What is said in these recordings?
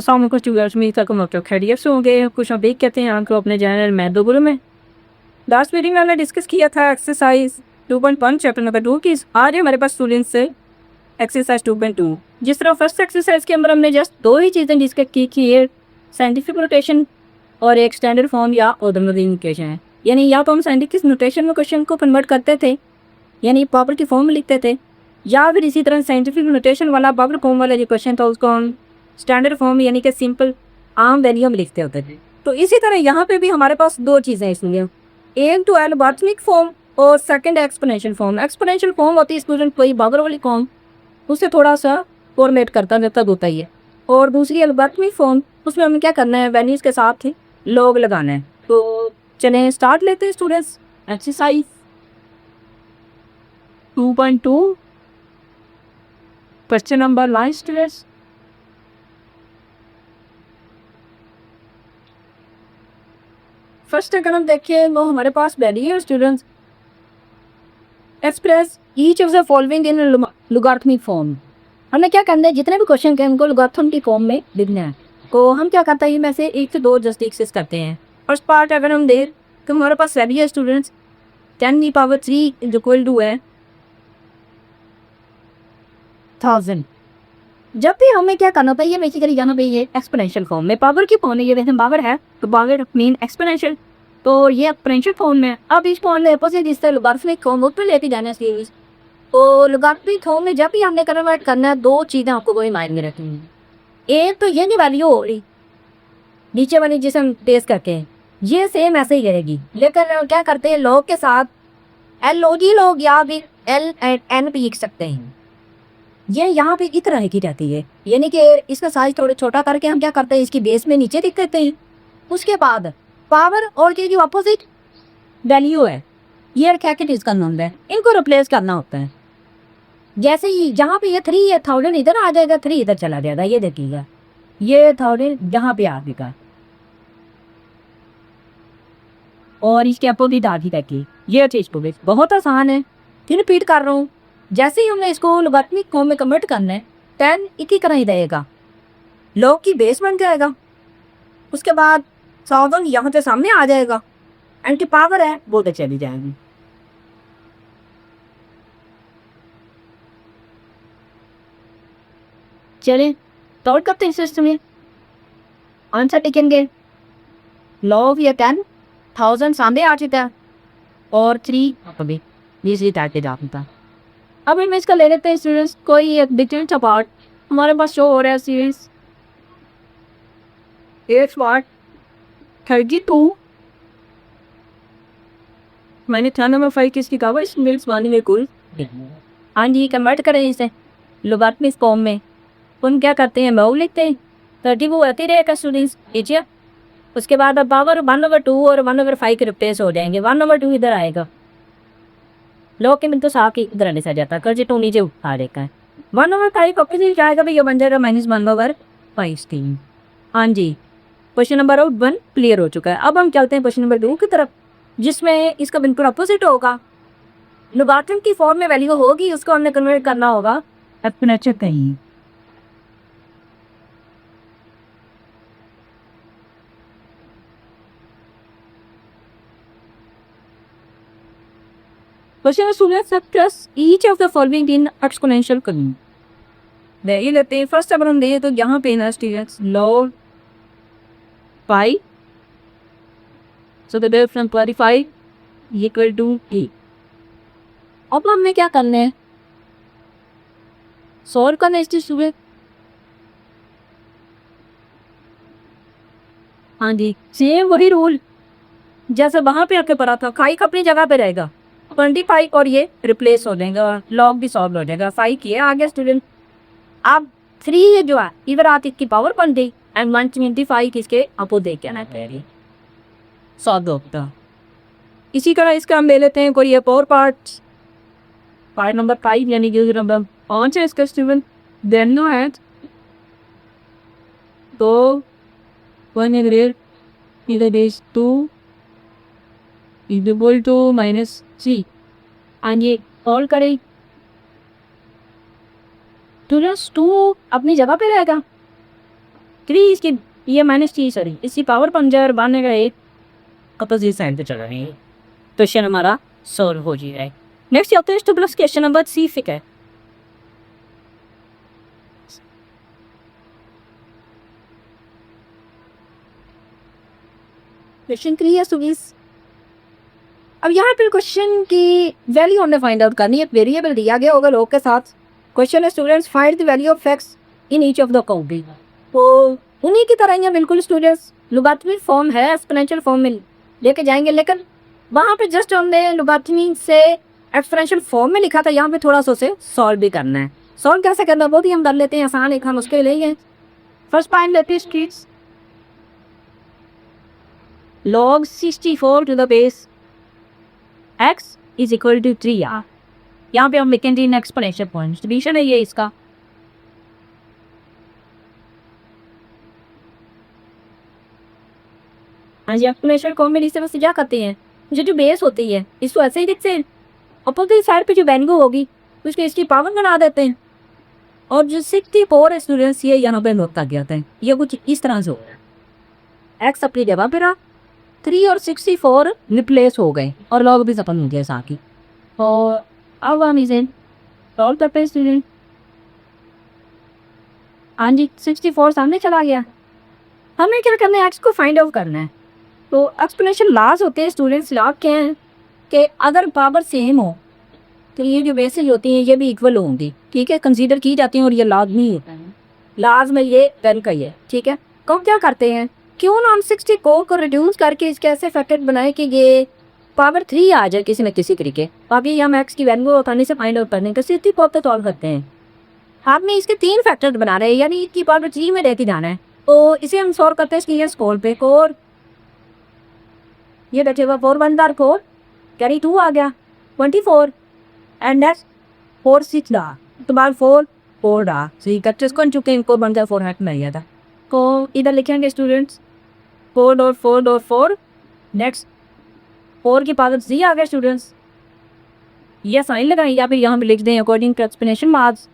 अस्सलाम वालेकुम स्टूडेंट्स, उम्मीद करता हूँ आप लोग खैरियत से होंगे। कुछ आप कहते हैं आपको अपने चैनल मैथोगुरु में। लास्ट मीटिंग में हमने डिस्कस किया था एक्सरसाइज 2.1 चैप्टर नंबर 2 की। आज हमारे पास स्टूडेंट्स से एक्सरसाइज 2.2। जिस तरह फर्स्ट एक्सरसाइज के अंदर हमने जस्ट दो ही चीज़ें डिस्कस की कि ये साइंटिफिक नोटेशन और एक स्टैंडर्ड फॉर्म या ऑर्डिनरी नोटेशन है। यानी या तो हम साइंटिफिक नोटेशन में क्वेश्चन को कन्वर्ट करते थे, यानी पावर की फॉर्म में लिखते थे, या फिर इसी तरह साइंटिफिक नोटेशन वाला पावर फॉर्म वाला जो क्वेश्चन था उसको हम स्टैंडर्ड फॉर्म यानी कि सिंपल आम वैल्यू में लिखते होते थे। तो इसी तरह यहाँ पे भी हमारे पास दो चीज़ें हैं इसलिए, एक तो एल्गोरिथमिक फॉर्म और second exponential form. Exponential form होती है स्टूडेंट कोई पावर वाली फॉर्म, उससे थोड़ा सा फॉर्मेट करता रहता होता ही है, और दूसरी एल्गोरिथमिक फॉर्म, उसमें हमें क्या करना है, वैल्यूज़ के साथ ही लॉग लगाना है। तो चलें स्टार्ट लेते हैं students. Exercise 2.2 question number 9 students. First अगर हम देखें वो हमारे पास वैल्यू है students, express each of the following in logarithmic form. हमने क्या करना है, जितने भी क्वेश्चन के हमको लॉगरिथम की फॉर्म में लिखना है। तो हम क्या करते हैं, में से एक से दो जस्टिक्स करते हैं। फर्स्ट पार्ट अगर हम देख तो हमारे पास वैल्यू है स्टूडेंट्स 10⁻³ इज इक्वल टू है 1000। जब भी हमें क्या करना होता है, ये बेसिकली यहाँ पे ये एक्सपोनेंशियल फॉर्म में पावर की फॉर्म है, ये वैसे पावर है तो पावर मीन एक्सपोनेंशियल, तो ये एक्सपोनेंशियल फॉर्म में। अब इस फॉर्म में अपोजिट इस तरह लॉगरिथमिक फॉर्म उस पर लेके जाना सीरीज। तो लॉगरिथमिक फॉर्म में जब भी हमने कन्वर्ट करना है, दो चीज़ें आपको कोई माइंड में रखनी है। एक तो ये नहीं वैल्यू हो रही नीचे वाली जिसे हम टेस्ट करते हैं, ये सेम ऐसे ही रहेगी, लेकिन हम क्या करते हैं, लॉग के साथ LOG लॉग या फिर L एंड N भी लिख सकते हैं। ये यहाँ पे इस तरह की रहती है, यानी कि इसका साइज थोड़ा छोटा करके हम क्या करते हैं, इसकी बेस में नीचे लिख देते हैं। उसके बाद पावर और के जो अपोजिट वैल्यू है, ये कैकेट करना होता है, इनको रिप्लेस करना होता है। जैसे ही जहाँ पे ये 3 है, 1000 इधर आ जाएगा, 3 इधर चला जाएगा। ये देखिएगा, ये 1000 यहाँ पे आ जाएगा और इसके अपोजिट आ जाएगी। ये चीज़ को बहुत आसान है, फिर रिपीट कर रहा हूँ। जैसे ही हमने इसको लॉगरिथमिक फॉर्म में कन्वर्ट करना है, 10 एक ही तरह ही रहेगा, लॉग की बेस बन जाएगा। उसके बाद 1000 यहाँ से सामने आ जाएगा, एंटी पावर है वो तो चली जाएगी। चलिए सॉल्व करते हैं सिस्टम में। आंसर लिखेंगे, लॉग या 10,000 सामने आ जाता है और 3 अभी इजी टाइप जाता। अब हम इसका ले लेते हैं स्टूडेंट्स, कोई एक डिफरेंट पार्ट हमारे पास शो हो रहा है सीरीज 8 पार्ट 32 मैंने 5 किसकी कहा इस मिल्स वाली में कुल। हाँ जी, कन्वर्ट करें इसे लॉगरिथमिक फॉर्म में। हम क्या करते हैं, मऊ लिखते हैं, 30 वो आती रहेगा स्टूडेंट्स नीचे। उसके बाद अब पावर 1/2 और 1/5 के रिप्लेस हो जाएंगे, 1/2 इधर आएगा, लॉग के मिल तो साफ ही इधर लिखा जाता है, कर्ज 2 नीचे उठा देगा, 1/5 ऑपोजिट जाएगा भैया, बन जाएगा -1/5। हाँ जी, क्वेश्चन नंबर 1 क्लियर हो चुका है। अब हम चलते हैं क्वेश्चन नंबर 2 की तरफ, जिसमें इसका बिल्कुल अपोजिट होगा। लॉगरिथम की फॉर्म में वैल्यू होगी, उसको हमने कन्वर्ट करना होगा एक्सपोनेंशियल कहीं। क्वेश्चन सुनिए, subtract each of the following in exponential कहीं। ये लेते हैं फर्स्ट अगर हम दें तो यहाँ पे ना students log pi, so the difference 25 equal to e। अब हमने क्या करना है, सॉल्व करना है इसके सुबह। हाँ जी, सेम वही रूल जैसे वहाँ पे आके पढ़ा था, खाई अपनी जगह पे रहेगा, 25 और ये रिप्लेस हो जाएगा, लॉग भी सॉल्व हो जाएगा। 5 किए आगे स्टूडेंट, अब 3 जो है इधर आती इसकी पावर बन गई, एंड 125 इसके अपोजिट देखे ना सॉल्व होता। इसी तरह इसका हम ले लेते हैं कोई एक और पार्ट नंबर 5 यानी कि नंबर 5 है इसका स्टूडेंट। देन नो है तो 1 इधर इज 2 इक्वल टू -3 एंड ये सॉल्व करें तो 2 अपनी जगह पे रहेगा, 3 इसकी ये -3 सॉरी इसकी पावर 5 बनेगा 1 कपस इस साइड पे चल रही है। क्वेश्चन हमारा सॉल्व हो जी है। नेक्स्ट आते हैं प्लस क्वेश्चन नंबर 3 फिक है। क्वेश्चन 3 है सुबीस। अब यहाँ पर क्वेश्चन की वैल्यू हमने फाइंड आउट करनी है। वेरिएबल दिया गया होगा लोग के साथ। क्वेश्चन है students find the value of x in each of the counting. तो उन्हीं की तरह ही बिल्कुल स्टूडेंट्स लुगातमी फॉर्म है एक्सपोनेंशियल फॉर्म में लेके जाएंगे, लेकिन वहाँ पे जस्ट हमने लुगातमी से एक्सपोनेंशियल फॉर्म में लिखा था, यहाँ पे थोड़ा सा उसे सॉल्व भी करना है। सॉल्व कैसे करना बहुत ही हम कर लेते हैं, आसान एक हम उसके लिए हैं। फर्स्ट पॉइंट लेते हैं streets log 64 to the base x is equal to 3। यहाँ पे हम लिखेंगे इन एक्सपोनेंशियल पॉइंट डिवीजन है ये इसका। हाँ जी, एक्सपोनेंशियल कॉम्बिनेशन से क्या करते हैं, जो बेस होती है इसको ऐसे ही लिखते हैं, अपोजिट साइड पे जो वैल्यू होगी उसके इसकी पावर बना देते हैं, और जो 64 स्टूडेंट्स ये यहाँ पे नोट कर गया था। ये कुछ इस तरह से हो गया, एक्स अपनी जगह पे रहा, 3 और 64 रिप्लेस हो गए और लॉग भी सफल हो गया साथ ही। और अब हम इसे सॉल्व करते हैं स्टूडेंट। हाँ जी, 64 सामने चला गया। हमें क्या करना है, एक्स को फाइंड आउट करना है। तो एक्सपोनेंशियल लॉज होते हैं स्टूडेंट्स, लॉग क्या है कि अगर पावर सेम हो तो ये जो बेसिस होती हैं ये भी इक्वल होंगी, ठीक है, कंसीडर की जाती हैं, और ये लॉग नहीं होता है। लाज में ये वेल का ही है, ठीक है। तो क्या करते हैं, क्यों ना हम 64 को रिड्यूस करके इसके ऐसे फैक्टर बनाए कि ये पावर 3 आ जाए किसी न किसी तरीके। बाकी हम एक्स की वैल्यू आसानी से फाइंड आउट करने का सीधी पॉप पे सॉल्व करते हैं। हमने इसके 3 फैक्टर बना रहे हैं, यानी इसकी पावर 3 में लेके जाना है। तो इसे हम सॉल्व करते हैं इसकी स्कोर पे। कोर ये बचे हुआ 4 1 4 कैरी 2 आ गया 24 एंड नेक्स्ट 4 6 डा तो बाद 4 4 डा सही कच्चे कौन चुके इनको बन जाए 4 हैट में गया था। तो इधर लिखेंगे स्टूडेंट्स 4.4.4 नेक्स्ट 4 की पावर 3 आ गया स्टूडेंट्स। ये साइन लगाएं या फिर यहाँ पे लिख दें according to explanation marks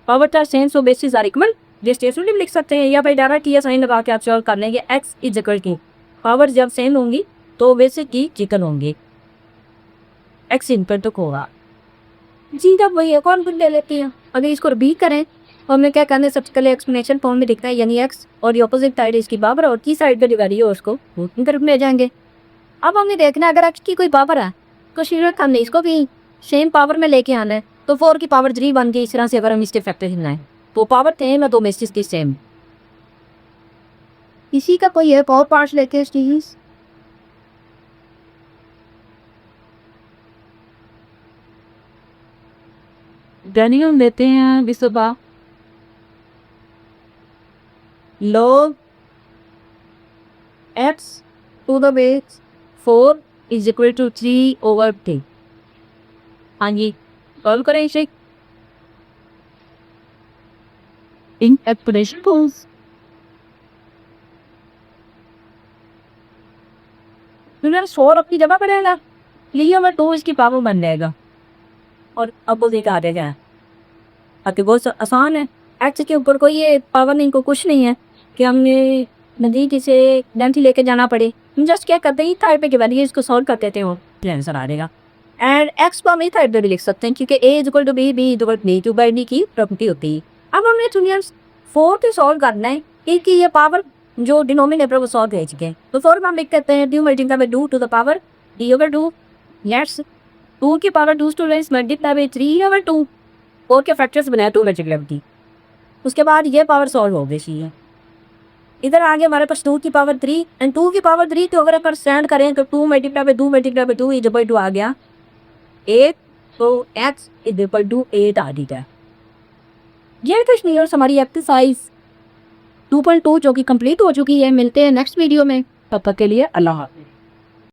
power का sense of basis are equal. ये स्टेटमेंट भी लिख सकते हैं या फिर डायरेक्ट ये साइन लगा के आप सॉल्व कर लेंगे। एक्स इज इक्वल की पावर जब सेम होंगी तो बेसिस की चिकन होंगी, एक्स इनपुट तो होगा जी। तब वही एक और ले लेती हैं। अगर इसको रिपीट करें और हमें क्या करना है, सबसे पहले एक्सप्लेनेशन फॉर्म में दिखता है यानी एक्स और ये ऑपोजिट साइड इसकी पावर और की साइड पे जो वैल्यू है उसको रूट तरफ ले जाएंगे। अब हमें देखना है अगर एक्स की कोई पावर है तो सीधे हमने इसको भी सेम पावर में लेके आना है। तो 4 की पावर 3 बन गई। इस तरह से अगर हम इसके फैक्टर हिलना है तो पावर सेम है, दो बेसिस की सेम। इसी का कोई एक और पार्ट लेते हैं प्लीज। डेनियम लेते हैं विसबा log x to the base 4 is equal to 3/3। हाँ जी, सॉल्व करें इसे इन एक्सपोनेंशियल फॉर्म्स। फिर 4 अपनी जगह पर रहेगा, यही हमें 2 इसकी पावर बन जाएगा और अपोजिट आ जाएगा। बाकी बहुत आसान है। एक्स के ऊपर कोई ये पावर नहीं, को कुछ नहीं है कि हमने नज़दीक इसे लेंथ ही लेके जाना पड़े। हम जस्ट क्या करते हैं, साइड पे के वैल्यू इसको सॉल्व कर देते हो, आंसर आ जाएगा। एंड एक्स को हम इस साइड पे भी लिख सकते हैं क्योंकि A equal to B, B equal to D, 2/d की प्रॉपर्टी होती है। अब हमने स्टूडेंट्स 4 को सॉल्व करना है कि ये पावर जो डिनोमिनेटर वो सॉल्व कर चुके हैं। तो 4 में हम लिख करते हैं 2 multiply by 2 to the power d/2। Yes 2 की पावर 2 स्टूडेंट्स मल्टीप्लाई बाय 3/2। 4 के फैक्टर्स बनाया 2 मल्टीप्लाई बाय 3। उसके बाद ये पावर सॉल्व हो गई है। इधर आगे हमारे पास 2 की पावर 3 एंड 2 की पावर 3 तो अगर अपन स्टैंड करें तो 2 multiply by 2 multiply by 2 equal to आ गया 8। तो x इक्वल टू 8 आ गया। ये कुछ नहीं और हमारी एक्सरसाइज 2.2 जो कि कंप्लीट हो चुकी है। मिलते हैं नेक्स्ट वीडियो में, तब तक के लिए अल्लाह हाफ़िज़।